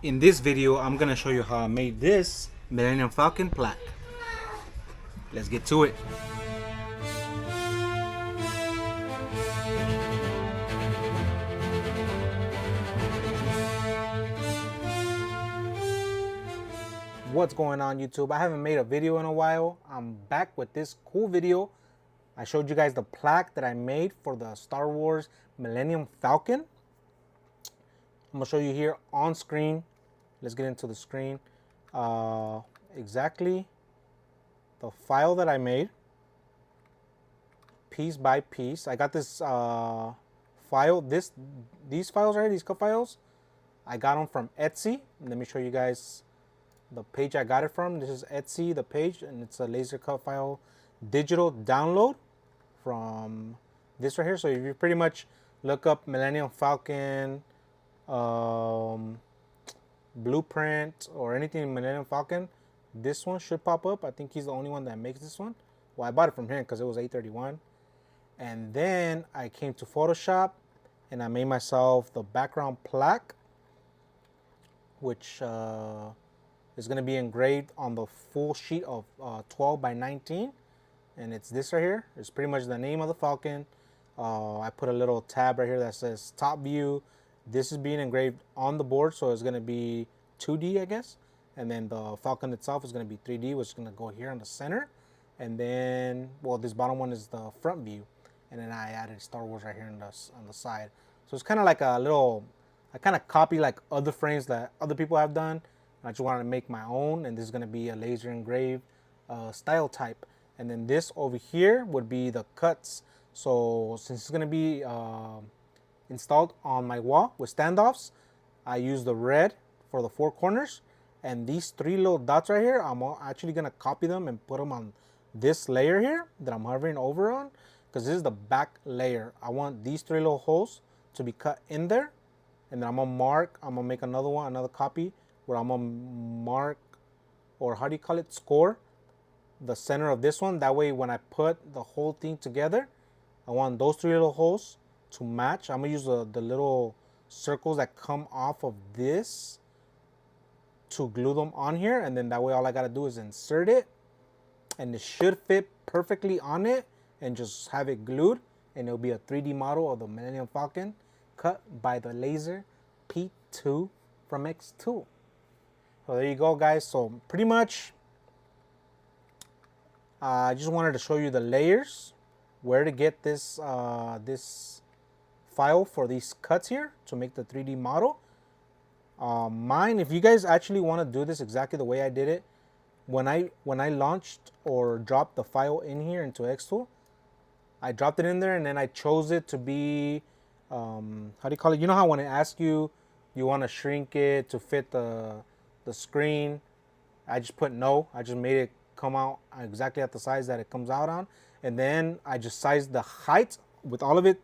In this video, I'm gonna show you how I made this Millennium Falcon plaque. Let's get to it. What's going on, YouTube? I haven't made a video in a while. I'm back with this cool video. I showed you guys the plaque that I made for the Star Wars Millennium Falcon. I'm gonna show you here on screen. Let's get into the screen. Exactly the file that I made, piece by piece. I got this file, these files right here, these cut files. I got them from Etsy. Let me show you guys the page I got it from. This is Etsy, the page, and it's a laser cut file digital download from this right here. So if you pretty much look up Millennium Falcon blueprint or anything Millennium Falcon, this one should pop up. I think he's the only one that makes this one. Well, I bought it from him because it was $8.31. And then I came to Photoshop and I made myself the background plaque, which is going to be engraved on the full sheet of 12 by 19. And it's this right here. It's pretty much the name of the Falcon. I put a little tab right here that says top view. This is being engraved on the board, so it's going to be 2D, I guess. And then the Falcon itself is going to be 3D, which is going to go here in the center. And then, well, this bottom one is the front view. And then I added Star Wars right here on the side. So it's kind of like a little, I kind of copy like other frames that other people have done. I just wanted to make my own, and this is going to be a laser engraved style type. And then this over here would be the cuts. So since it's going to be installed on my wall with standoffs, I use the red for the four corners, and these three little dots right here, I'm actually gonna copy them and put them on this layer here that I'm hovering over on, because this is the back layer. I want these three little holes to be cut in there, and then I'm gonna make another one, another copy, where I'm gonna mark, or how do you call it, score the center of this one. That way when I put the whole thing together, I want those three little holes to match. I'm gonna use the little circles that come off of this to glue them on here, and then that way all I gotta do is insert it, and it should fit perfectly on it, and just have it glued, and it'll be a 3D model of the Millennium Falcon cut by the laser P2 from xTool. So there you go, guys. So pretty much I just wanted to show you the layers, where to get this this file for these cuts here to make the 3D model. Mine, if you guys actually want to do this exactly the way I did it, when I launched or dropped the file in here into xTool, I dropped it in there and then I chose it to be, how do you call it? You know how when it asks you, you want to shrink it to fit the screen, I just put no. I just made it come out exactly at the size that it comes out on, and then I just sized the height with all of it.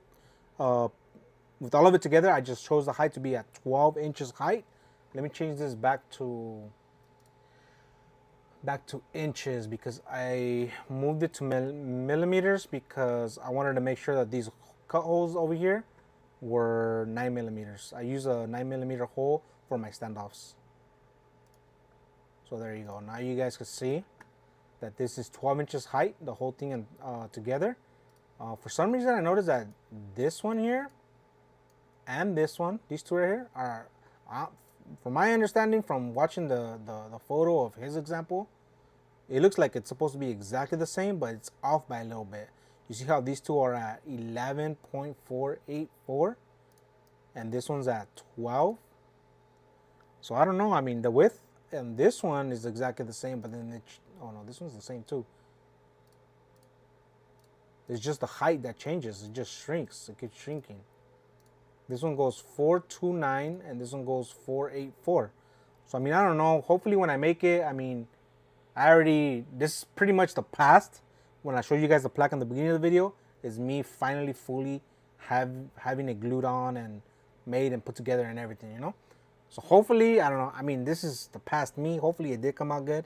With all of it together, I just chose the height to be at 12 inches height. Let me change this back to inches, because I moved it to millimeters, because I wanted to make sure that these cut holes over here were 9 millimeters. I use a 9 millimeter hole for my standoffs. So there you go. Now you guys can see that this is 12 inches height, the whole thing together. For some reason, I noticed that this one here and this one, these two right here, are, from my understanding from watching the photo of his example, it looks like it's supposed to be exactly the same, but it's off by a little bit. You see how these two are at 11.484 and this one's at 12. So I don't know. I mean, the width and this one is exactly the same, but then oh no, this one's the same too. It's just the height that changes. It just shrinks. It keeps shrinking. This one goes 429 and this one goes 484. So I mean, I don't know. Hopefully when I make it, I mean, this is pretty much the past. When I showed you guys the plaque in the beginning of the video, is me finally fully having it glued on and made and put together and everything, you know? So hopefully, I don't know. I mean, this is the past me. Hopefully it did come out good.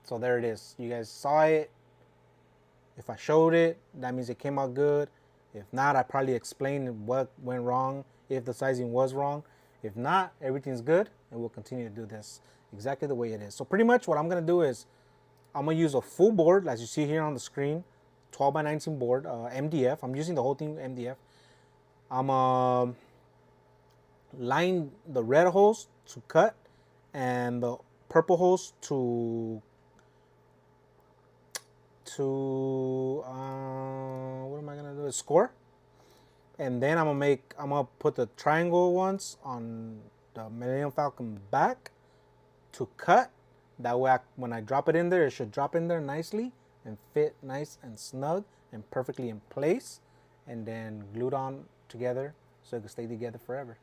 So there it is. You guys saw it. If I showed it, that means it came out good. If not, I probably explained what went wrong, if the sizing was wrong. If not, everything's good, and we'll continue to do this exactly the way it is. So pretty much what I'm gonna do is I'm gonna use a full board, as you see here on the screen, 12 by 19 board, MDF. I'm using the whole thing MDF. I'm line the red holes to cut and the purple holes to what am I gonna do? Score. And then I'm gonna put the triangle ones on the Millennium Falcon back to cut. That way, when I drop it in there, it should drop in there nicely and fit nice and snug and perfectly in place, and then glued on together so it can stay together forever.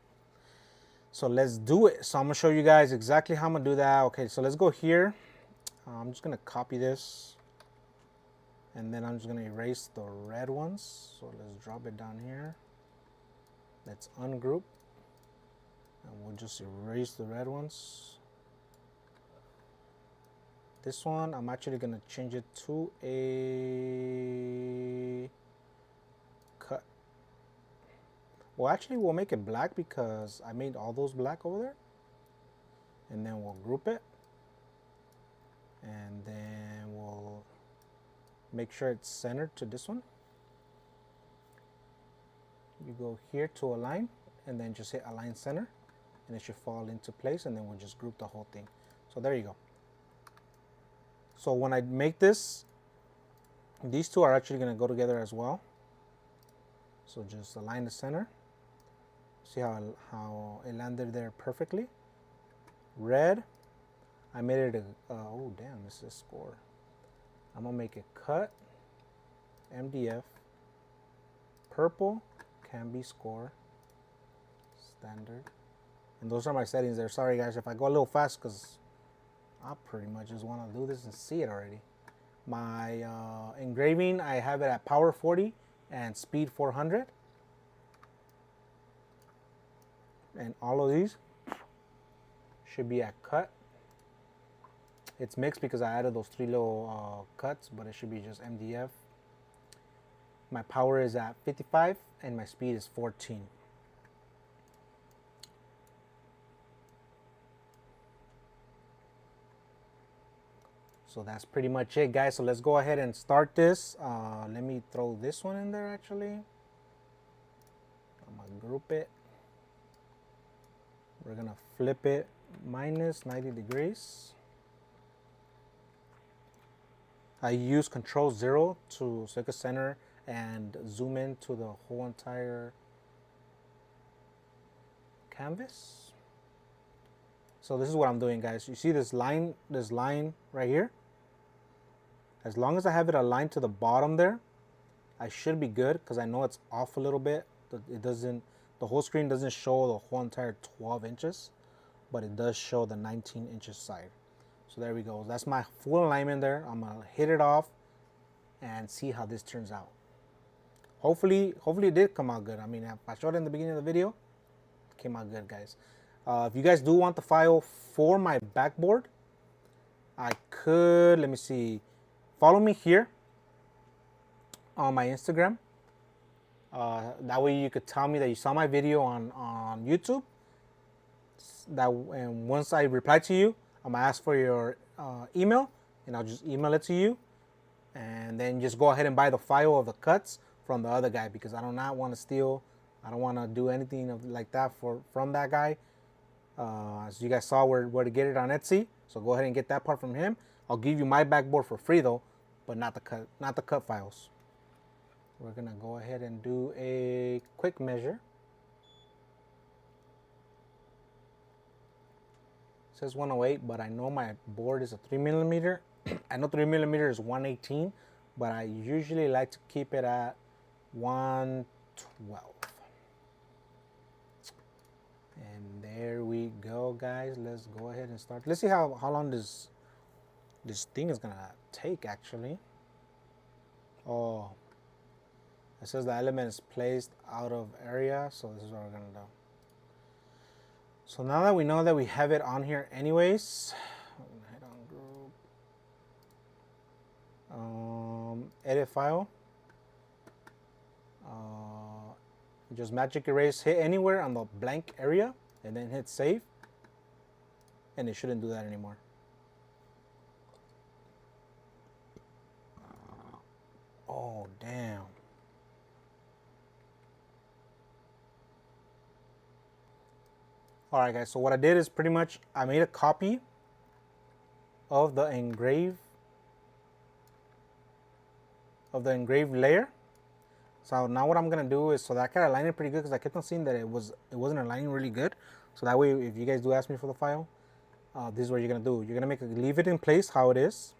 So let's do it. So I'm gonna show you guys exactly how I'm gonna do that. Okay, so let's go here. I'm just gonna copy this, and then I'm just gonna erase the red ones. So let's drop it down here. Let's ungroup, and we'll just erase the red ones. This one, I'm actually gonna change it to a cut. Well, actually, we'll make it black because I made all those black over there. And then we'll group it. And then we'll make sure it's centered to this one. You go here to align, and then just hit align center, and it should fall into place, and then we'll just group the whole thing. So there you go. So when I make this, these two are actually going to go together as well. So just align the center. See how it landed there perfectly. Red, I made it oh damn, this is score. I'm going to make it cut, MDF. Purple can be score, standard. And those are my settings there. Sorry guys if I go a little fast because I pretty much just want to do this and see it already. My engraving, I have it at power 40 and speed 400. And all of these should be at cut. It's mixed because I added those 3 little cuts, but it should be just MDF. My power is at 55 and my speed is 14. So that's pretty much it, guys. So let's go ahead and start this. Let me throw this one in there actually. I'm gonna group it. We're gonna flip it minus 90 degrees. I use Control 0 so it can center and zoom in to the whole entire canvas. So this is what I'm doing, guys. You see this line right here? As long as I have it aligned to the bottom there, I should be good because I know it's off a little bit. The whole screen doesn't show the whole entire 12 inches, but it does show the 19 inches side. So there we go. That's my full alignment there. I'm gonna hit it off and see how this turns out. Hopefully it did come out good. I mean, if I showed it in the beginning of the video, it came out good, guys. If you guys do want the file for my backboard, I could, let me see, follow me here on my Instagram. That way you could tell me that you saw my video on YouTube. And once I reply to you, I'm gonna ask for your email, and I'll just email it to you. And then just go ahead and buy the file of the cuts from the other guy, because I do not want to steal. I don't want to do anything like that from that guy. As you guys saw where to get it on Etsy, so go ahead and get that part from him. I'll give you my backboard for free though, but not the cut files. We're gonna go ahead and do a quick measure. It says 108, but I know my board is a 3mm. I know 3mm is 118, but I usually like to keep it at 112. And there we go, guys. Let's go ahead and start. Let's see how long this thing is gonna take actually. Oh, it says the element is placed out of area, so this is what we're gonna do. So now that we know that we have it on here anyways, I'm gonna hit on group, edit file, just magic erase, hit anywhere on the blank area, and then hit save, and it shouldn't do that anymore. Oh, damn. All right, guys, so what I did is pretty much I made a copy of the engraved layer. So now what I'm gonna do is, so that I can align it pretty good, because I kept on seeing that it wasn't aligning really good. So that way, if you guys do ask me for the file, this is what you're gonna do. You're gonna leave it in place how it is.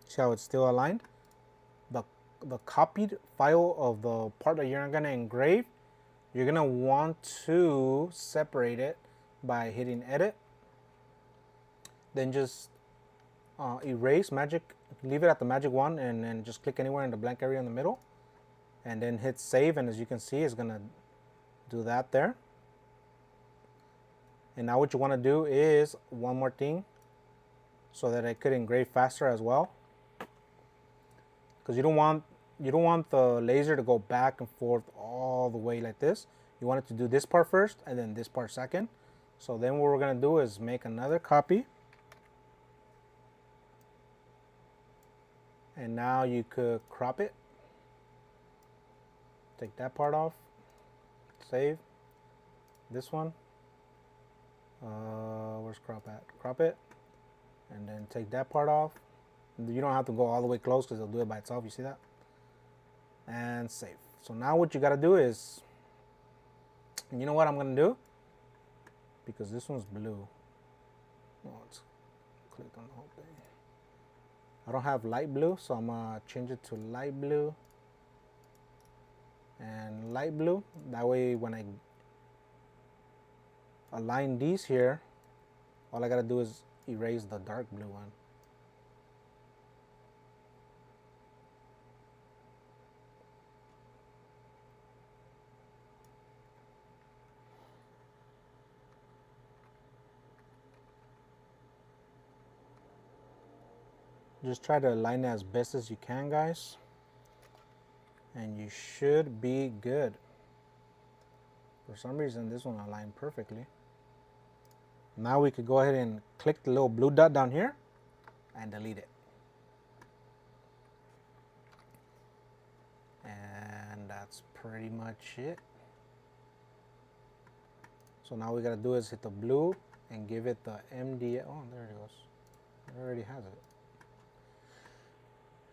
See how it's still aligned. The copied file of the part that you're gonna engrave, you're gonna want to separate it by hitting edit. Then just erase magic, leave it at the magic one, and then just click anywhere in the blank area in the middle, and then hit save. And as you can see, it's gonna do that there. And now what you want to do is one more thing, so that it could engrave faster as well, because you don't want the laser to go back and forth all the way like this. You want it to do this part first and then this part second. So then what we're gonna do is make another copy, and now you could crop it. Take that part off, save this one. Where's crop at? Crop it, and then take that part off. You don't have to go all the way close, because it'll do it by itself. You see that? And save. So now what you got to do is, you know what I'm going to do? Because this one's blue. Let's click on the whole thing. I don't have light blue, so I'm going to change it to light blue. And light blue. That way when I align these here, all I got to do is erase the dark blue one. Just try to align it as best as you can, guys, and you should be good. For some reason, this one aligned perfectly. Now we could go ahead and click the little blue dot down here and delete it. And that's pretty much it. So now we gotta do is hit the blue and give it the MD. Oh, there it goes. It already has it.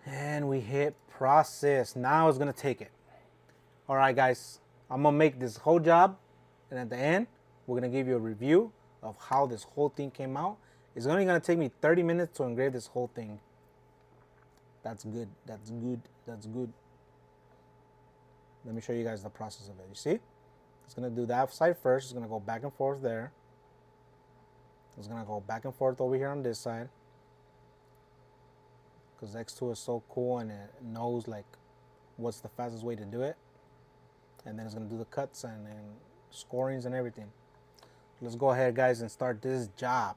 And we hit process. Now it's gonna take it. All right, guys, I'm gonna make this whole job, and at the end, we're gonna give you a review of how this whole thing came out. It's only gonna take me 30 minutes to engrave this whole thing. That's good. That's good. That's good. Let me show you guys the process of it. You see? It's gonna do that side first. It's gonna go back and forth there. It's gonna go back and forth over here on this side, because xTool is so cool and it knows like what's the fastest way to do it. And then it's gonna do the cuts and scorings and everything. Let's go ahead, guys, and start this job.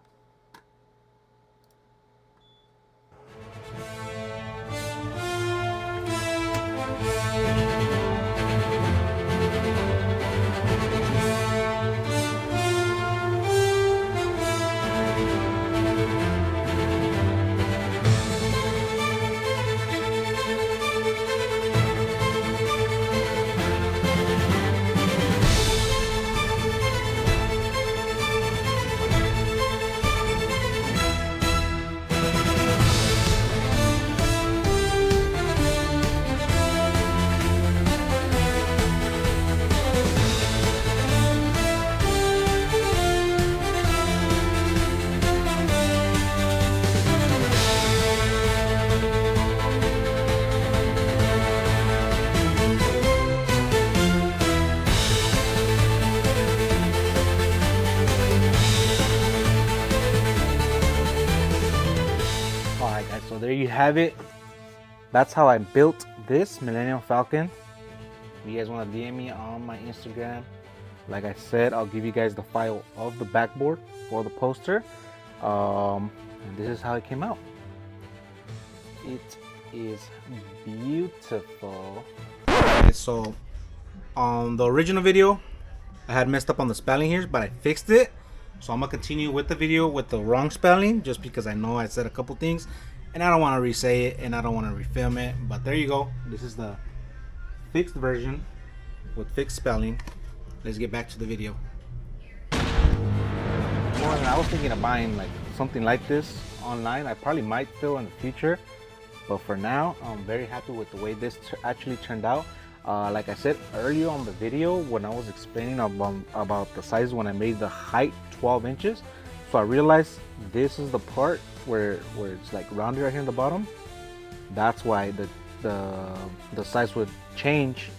So there you have it. That's how I built this Millennium Falcon. If you guys want to DM me on my Instagram, like I said, I'll give you guys the file of the backboard for the poster. And this is how it came out. It is beautiful. Okay, so on the original video, I had messed up on the spelling here, but I fixed it. So I'm gonna continue with the video with the wrong spelling, just because I know I said a couple things, and I don't want to re-say it, and I don't want to refilm it. But there you go. This is the fixed version with fixed spelling. Let's get back to the video. Well, I was thinking of buying like something like this online. I probably might still in the future, but for now, I'm very happy with the way this actually turned out. Like I said earlier on the video when I was explaining about the size when I made the height 12 inches, so I realized this is the part where it's like rounded right here in the bottom. That's why the size would change.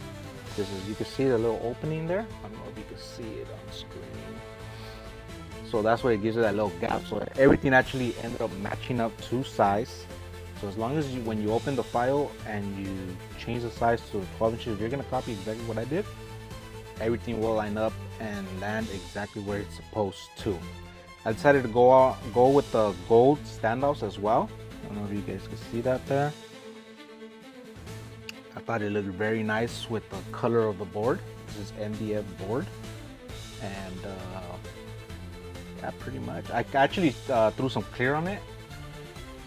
This is, you can see the little opening there. I don't know if you can see it on screen. So that's why it gives it that little gap. So everything actually ended up matching up to size. So as long as you, when you open the file and you change the size to 12 inches, if you're gonna copy exactly what I did, everything will line up and land exactly where it's supposed to. I decided to go with the gold standoffs as well. I don't know if you guys can see that there. I thought it looked very nice with the color of the board. This is MDF board, and yeah, pretty much. I actually threw some clear on it.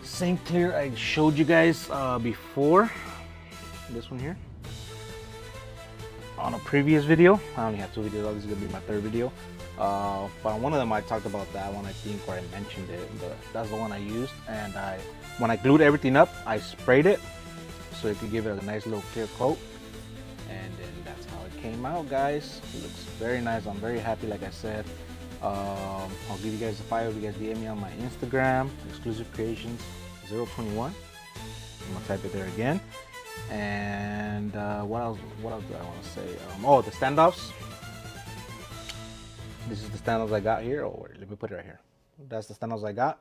Same clear I showed you guys before. This one here. On a previous video. I only have 2 videos. This is gonna be my 3rd video. But on one of them I talked about that one, I think, where I mentioned it. But that's the one I used, and when I glued everything up, I sprayed it so it could give it a nice little clear coat, and then that's how it came out, guys. It looks very nice. I'm very happy. Like I said, I'll give you guys the file if you guys DM me on my Instagram, exclusive creations 021. I'm gonna type it there again. And what else do I want to say? Oh, the standoffs. This is the standoffs I got here. Oh, let me put it right here. That's the standoffs I got.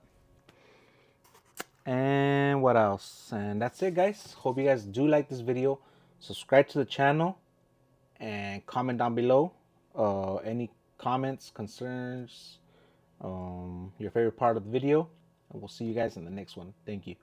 And what else? And that's it, guys. Hope you guys do like this video. Subscribe to the channel and comment down below any comments, concerns, your favorite part of the video, and we'll see you guys in the next one. Thank you.